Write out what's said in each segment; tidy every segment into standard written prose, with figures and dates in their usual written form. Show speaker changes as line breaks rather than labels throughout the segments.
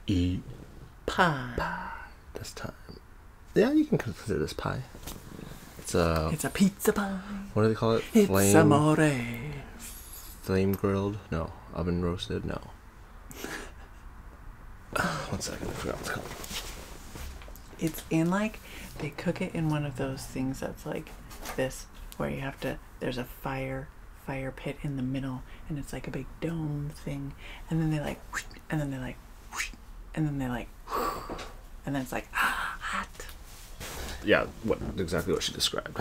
eat
Pie.
this time. Yeah, you can consider this pie. It's a
pizza pie.
What do they call it?
It's amore.
Flame grilled? No. Oven roasted? No. 1 second, I forgot what it's called.
It's in like, they cook it in one of those things that's like this, where you have to, there's a fire pit in the middle, and it's like a big dome thing, and then they like, and then they like, and then they like, and then it's like, hot.
Yeah, exactly what she described.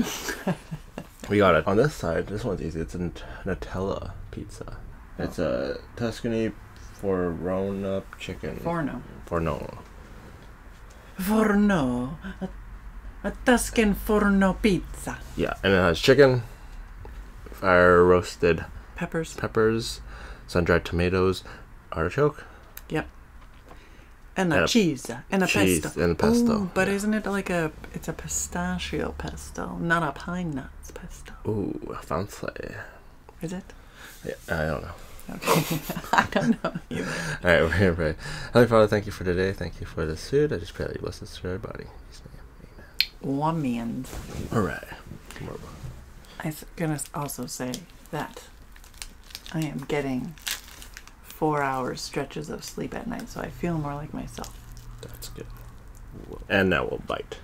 We got it. On this side, this one's easy. It's a Nutella pizza. It's a Tuscany Forno chicken.
Forno. A Tuscan Forno Pizza.
Yeah, and it has chicken, fire roasted
Peppers.
sun-dried tomatoes, artichoke.
Yep. And a cheese. And a pesto.
And pesto.
Ooh, but isn't it like it's a pistachio pesto, not a pine nuts pesto.
Ooh, fancy.
Is it?
Yeah, I don't know.
Okay. I don't know either.
Alright, we're here to pray. Heavenly Father, thank you for today. Thank you for this food. I just pray that you bless us to everybody.
Amen.
Alright.
I'm gonna also say that I am getting 4 hours stretches of sleep at night, so I feel more like myself.
That's good. And now we'll bite.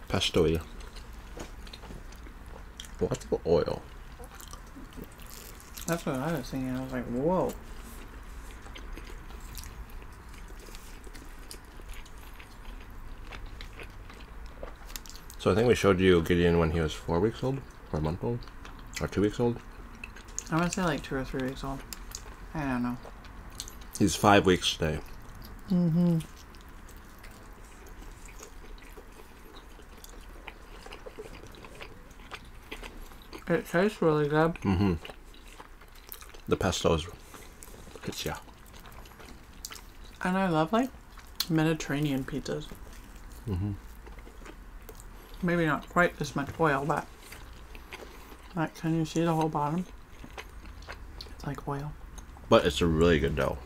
Pesto-y. Lots of oil.
That's what I was thinking. I was like, whoa.
So I think we showed you Gideon when he was 4 weeks old, or a month old, or 2 weeks old.
I want to say like 2 or 3 weeks old. I don't know.
He's 5 weeks today.
Mm-hmm. It tastes really good.
Mm-hmm. The pesto's, yeah.
And I love like Mediterranean pizzas.
Mm-hmm.
Maybe not quite this much oil, but like, can you see the whole bottom? It's like oil.
But it's a really good dough.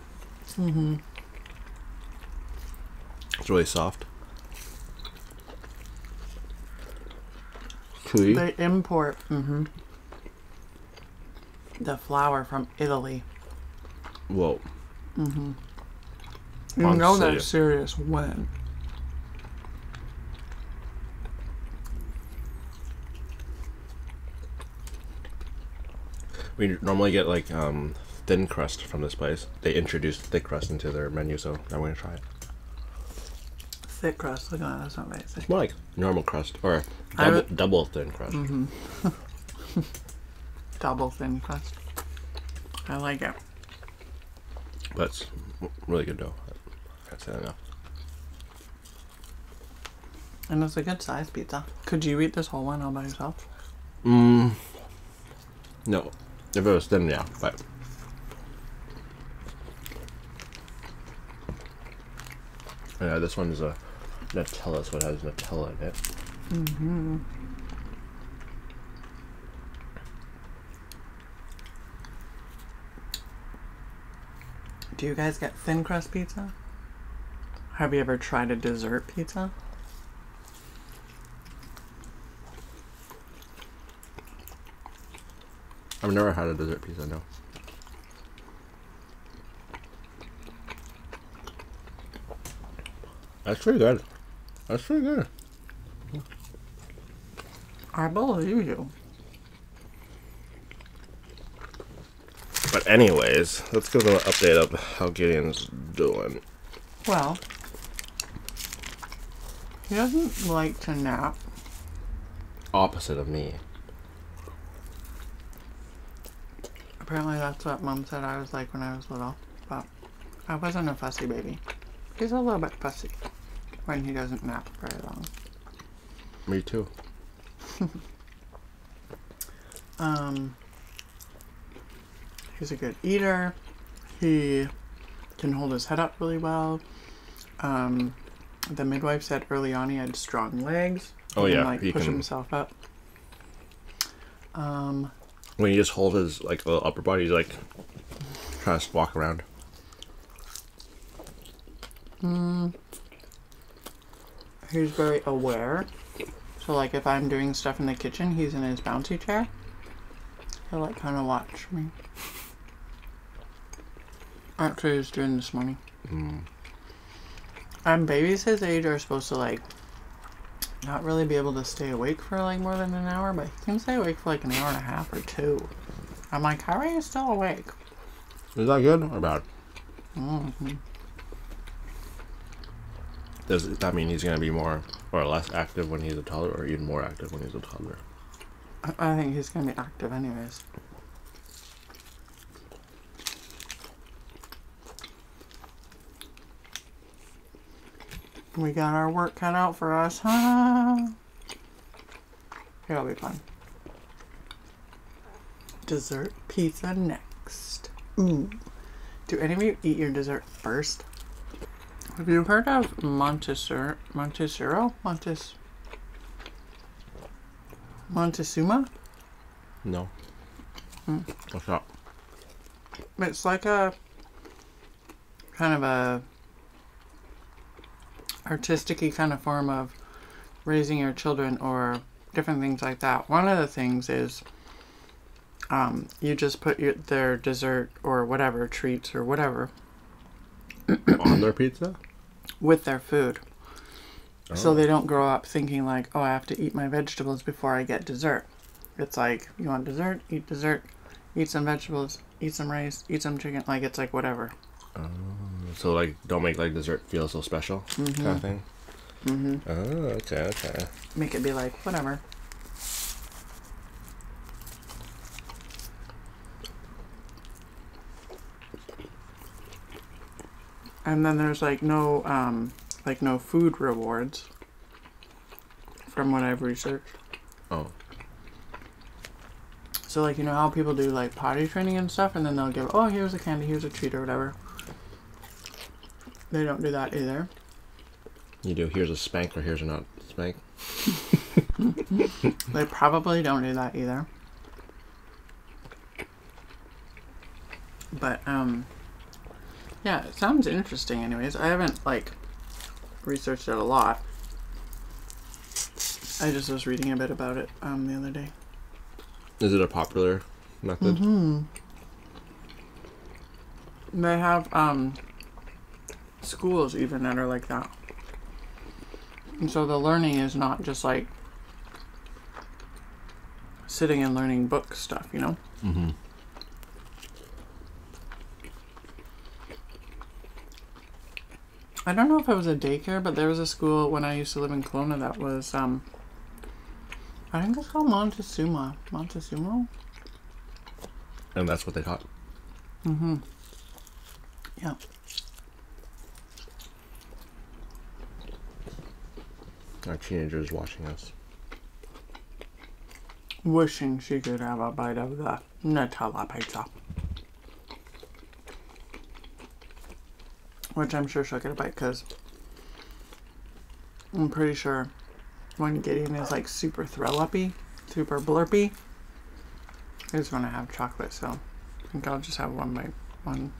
Mm-hmm.
It's really soft. Chewy.
They import the flour from Italy.
Whoa.
Mm-hmm. You know that's serious when.
We normally get like thin crust from this place. They introduced thick crust into their menu, so I'm going to try it.
Thick crust, look at that, that's not very thick.
It's more like normal crust, or double thin crust.
Mm-hmm. Double thin crust. I like it.
But it's really good dough. I can't say that enough.
And it's a good size pizza. Could you eat this whole one all by yourself?
No. If it was thin, yeah, but... Yeah, this one is a Nutella, so it has Nutella in it.
Mm-hmm. Do you guys get thin crust pizza? Have you ever tried a dessert pizza?
I've never had a dessert pizza, no. That's pretty good. That's pretty good.
I believe you.
But anyways, let's give them an update of how Gideon's doing.
Well, he doesn't like to nap.
Opposite of me.
Apparently that's what Mom said I was like when I was little. But I wasn't a fussy baby. He's a little bit fussy when he doesn't nap very long.
Me too.
He's a good eater. He can hold his head up really well. The midwife said early on he had strong legs.
Oh
He
yeah,
can, like,
he
push
can.
himself up.
When you just hold his like little upper body, he's like trying to walk around.
He's very aware. So, like, if I'm doing stuff in the kitchen, he's in his bouncy chair. He'll, like, kind of watch me. Actually, he's doing this morning. Babies his age are supposed to, like, not really be able to stay awake for, like, more than an hour, but he can stay awake for, like, an hour and a half or 2. I'm like, how are you still awake?
Is that good or bad? Does that mean he's going to be more or less active when he's a toddler, or even more active when he's a toddler?
I think he's going to be active anyways. We got our work cut out for us, huh? It'll be fun. Dessert pizza next. Ooh. Do any of you eat your dessert first? Have you heard of Montessori? Montezuma?
No. What's up?
It's like a kind of a artistic-y kind of form of raising your children or different things like that. One of the things is you just put their dessert or whatever, treats or whatever
On their pizza?
with their food.
Oh.
So they don't grow up thinking like, oh, I have to eat my vegetables before I get dessert. It's like, you want dessert, eat some vegetables, eat some rice, eat some chicken. Like, it's like whatever.
So, like, don't make, like, dessert feel so special kind of thing? Oh, okay.
Make it be like, whatever. And then there's like no food rewards from what I've researched.
Oh.
So, like, you know how people do, like, potty training and stuff, and then they'll give, oh, here's a candy, here's a treat, or whatever. They don't do that either.
You do, here's a spank or here's a not spank.
They probably don't do that either. But, yeah, it sounds interesting anyways. I haven't, like, researched it a lot. I just was reading a bit about it, the other day.
Is it a popular method?
They have, schools even that are like that. And so the learning is not just like sitting and learning book stuff, you know? I don't know if it was a daycare, but there was a school when I used to live in Kelowna that was, I think it's called Montezuma. Montezuma?
And that's what they taught?
Yeah.
Our teenagers watching us.
Wishing she could have a bite of the Nutella Pizza. Which I'm sure she'll get a bite because I'm pretty sure when Gideon is like super throw-uppy, super blurpy, he's going to have chocolate, so I think I'll just have one bite. One.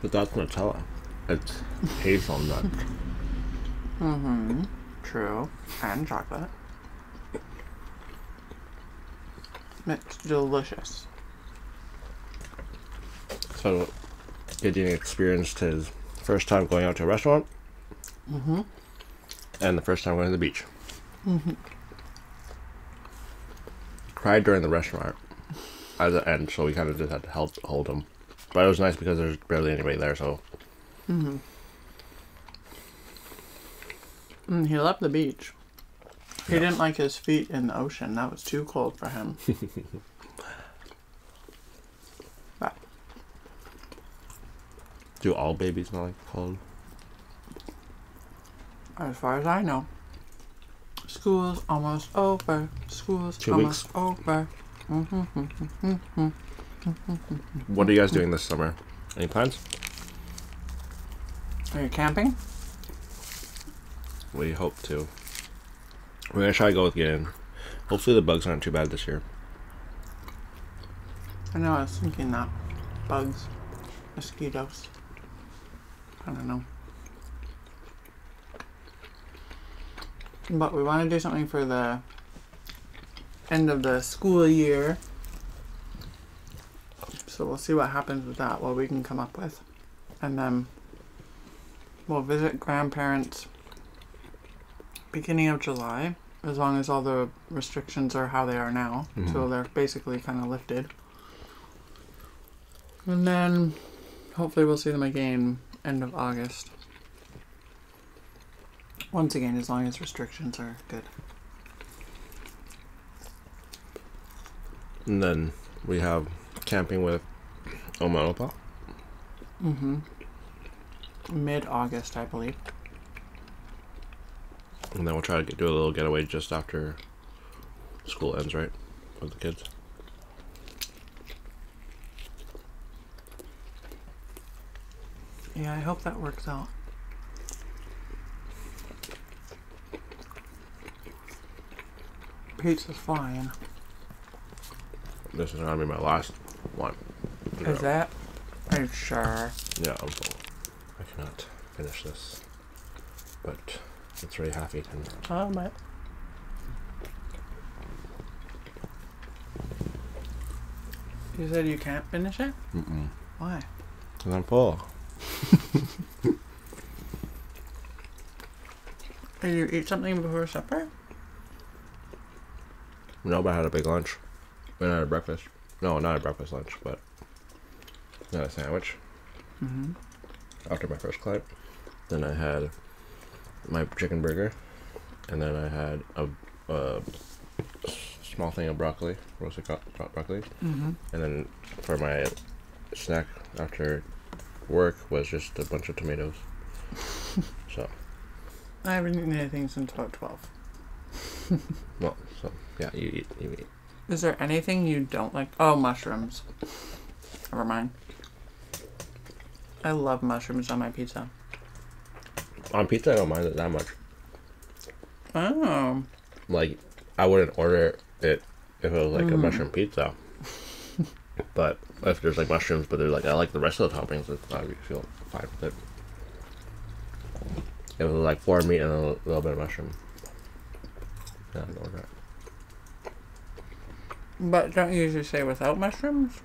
But that's Nutella. It's hazelnut.
True. And chocolate. It's delicious.
So, Gideon experienced his first time going out to a restaurant. And the first time going to the beach. Cried during the restaurant at the end, so we kind of just had to help hold him. But it was nice because there's barely anybody there, so.
He loved the beach. He didn't like his feet in the ocean. That was too cold for him. But
Do all babies not like cold?
as far as I know, school's almost over. School's
2
almost
weeks.
over.
What are you guys doing this summer? Any plans?
Are you camping?
We hope to. We're gonna try to go with Gideon. Hopefully the bugs aren't too bad this year.
I know, I was thinking that. Bugs. Mosquitoes. I don't know. But we want to do something for the end of the school year. So we'll see what happens with that, what we can come up with. And then we'll visit grandparents beginning of July, as long as all the restrictions are how they are now. So they're basically kind of lifted. And then hopefully we'll see them again end of August. Once again, as long as restrictions are good.
And then we have camping with Oma and Opa.
Mid-August, I believe.
And then we'll try to do a little getaway just after school ends, right? With the kids.
Yeah, I hope that works out. Pizza's flying.
This is gonna be my last one.
Is that? Are you sure?
Yeah, I'm full. I cannot finish this. But it's already half eaten.
Oh, but. You said you can't finish it?
Mm-mm.
Why?
Because I'm full.
Did you eat something before supper?
No, but I had a big lunch. And I had a breakfast. No, not a breakfast, lunch, but I had a sandwich. After my first client. Then I had my chicken burger. And then I had a small thing of broccoli, roasted broccoli. And then for my snack after work was just a bunch of tomatoes. So.
I haven't eaten anything since about 12.
Well, so yeah, you eat.
Is there anything you don't like? Oh, mushrooms. Never mind. I love mushrooms on my pizza.
On pizza, I don't mind it that much.
Oh.
Like, I wouldn't order it if it was like a mushroom pizza. But if there's like mushrooms, but they're like, I like the rest of the toppings, I feel fine with it. It was like 4 meat and a little bit of mushroom. Yeah, I'd order it.
But don't you usually say without mushrooms?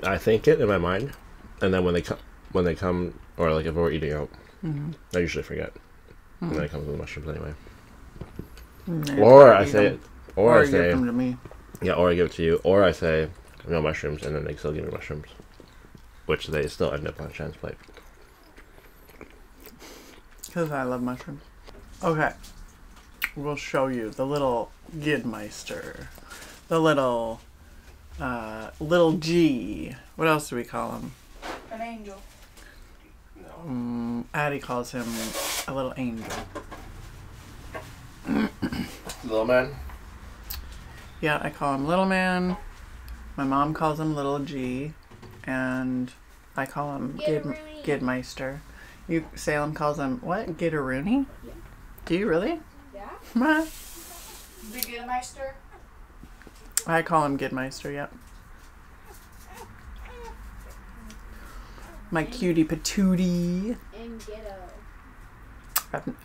I think it in my mind, and then when they come, or like if we're eating out, I usually forget. And then it comes with mushrooms anyway. Or I say, or I say,
give them to me.
Yeah, or I give it to you, or I say no mushrooms, and then they still give me mushrooms, which they still end up on Shan's plate.
Because I love mushrooms. Okay. We'll show you the little Gidmeister. The little G. What else do we call him?
An angel.
Addie calls him a little angel.
Little man?
Yeah, I call him Little Man. My mom calls him Little G. And I call him Gidmeister. Salem calls him, what? Gidaroony?
Yeah.
Do you really?
Yeah?
What?
The Gidmeister?
I call him Gidmeister, yep. My cutie patootie.
And Ghetto.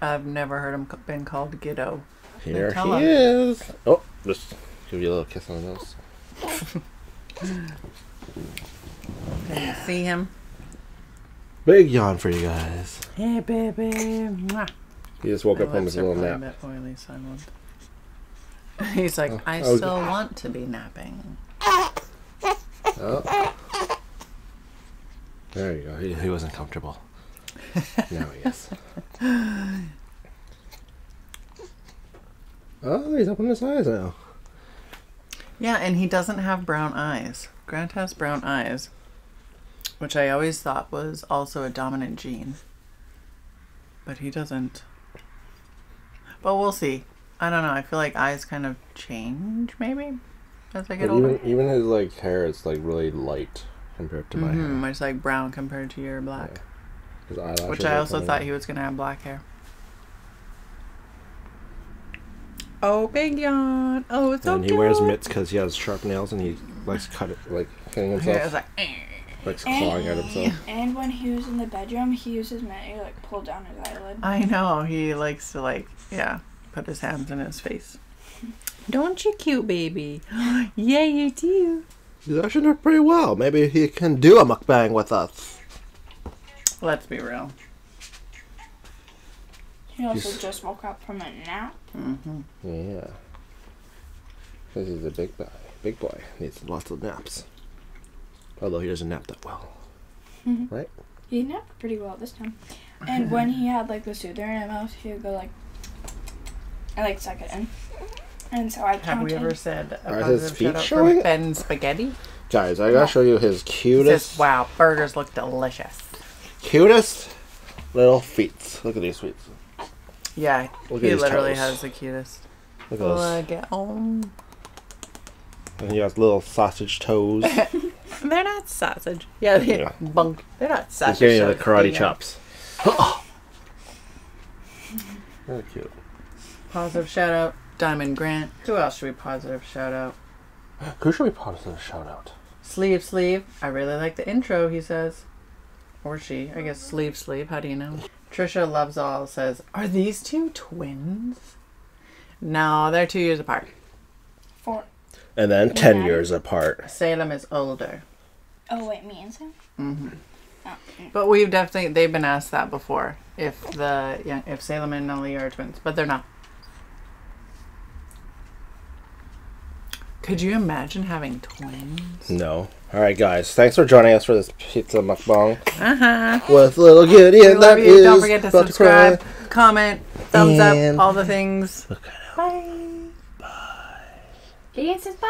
I've never heard him been called Giddo.
Here
Tell
he
him.
is. Oh, just give you a little kiss on the nose.
Can you see him?
Big yawn for you guys.
Hey, baby. Mwah.
He just woke
My
up from his
lips are
little
probably
nap.
a bit oily, so I won't. He's like, I
was-
still want to be napping.
Oh. There you go. He wasn't comfortable. Now he is. Oh, he's opening his eyes now.
Yeah, and he doesn't have brown eyes. Grant has brown eyes, which I always thought was also a dominant gene. But he doesn't. But we'll see. I don't know. I feel like eyes kind of change, maybe, as I get
But
older.
even his like hair is like really light compared to my hair.
It's like brown compared to your black.
Yeah. His eyelashes
Which I
are
also
coming
thought
in.
he was going to have black hair. Oh, big yawn. Oh, it's so
And he
cute.
wears mitts because he has sharp nails and he likes to cut it, like hitting himself.
Yeah, it's like,
Likes clawing at himself.
And when he was in the bedroom, he used his mitt to like pull down his eyelid.
I know. He likes to like, yeah, put his hands in his face. Don't you, cute baby? Yeah, you do.
He's actually doing pretty well. Maybe he can do a mukbang with us.
Let's be real.
He also just woke up from a nap.
Mm-hmm.
Yeah. Because he's a big guy. Big boy. Needs lots of naps. Although he doesn't nap that well.
Mhm.
Right?
He napped pretty well this time. And when he had like the soother in his mouth, he would go like, I like suck it in. And so I
Have
counted.
we ever said a
Are his
positive
feet
shout out
showing?
for Ben Spaghetti?
Guys, I gotta show you his
He
cutest,
says, wow, burgers look delicious.
cutest little feet. Look at these feet.
Yeah,
Look at
he
his
literally
toes.
has the cutest.
Look at those.
Look at them.
And he has little sausage toes.
They're not sausage. Yeah, they
Yeah.
bunk. They're not
He's
sausage.
getting the
toes,
karate
they are.
chops. Very cute.
Positive shout out, Diamond Grant. Who else should we positive shout out?
Who should we positive shout out?
Sleeve. I really like the intro, he says. Or she. I guess Sleeve. How do you know? Trisha Loves All says, are these two twins? No, they're 2 years apart.
4.
And then 10 years apart.
Salem is older.
Oh wait, me and Sam.
Mm-hmm.
Oh.
But they've been asked that before. If Salem and Nellie are twins. But they're not. Could you imagine having twins?
No. Alright, guys. Thanks for joining us for this pizza mukbang.
Uh-huh.
With little Gideon.
We love
That
you.
is
Don't forget to
about
subscribe,
cry.
comment, thumbs
And-
up, all the things.
Look at
Bye.
Gideon says bye.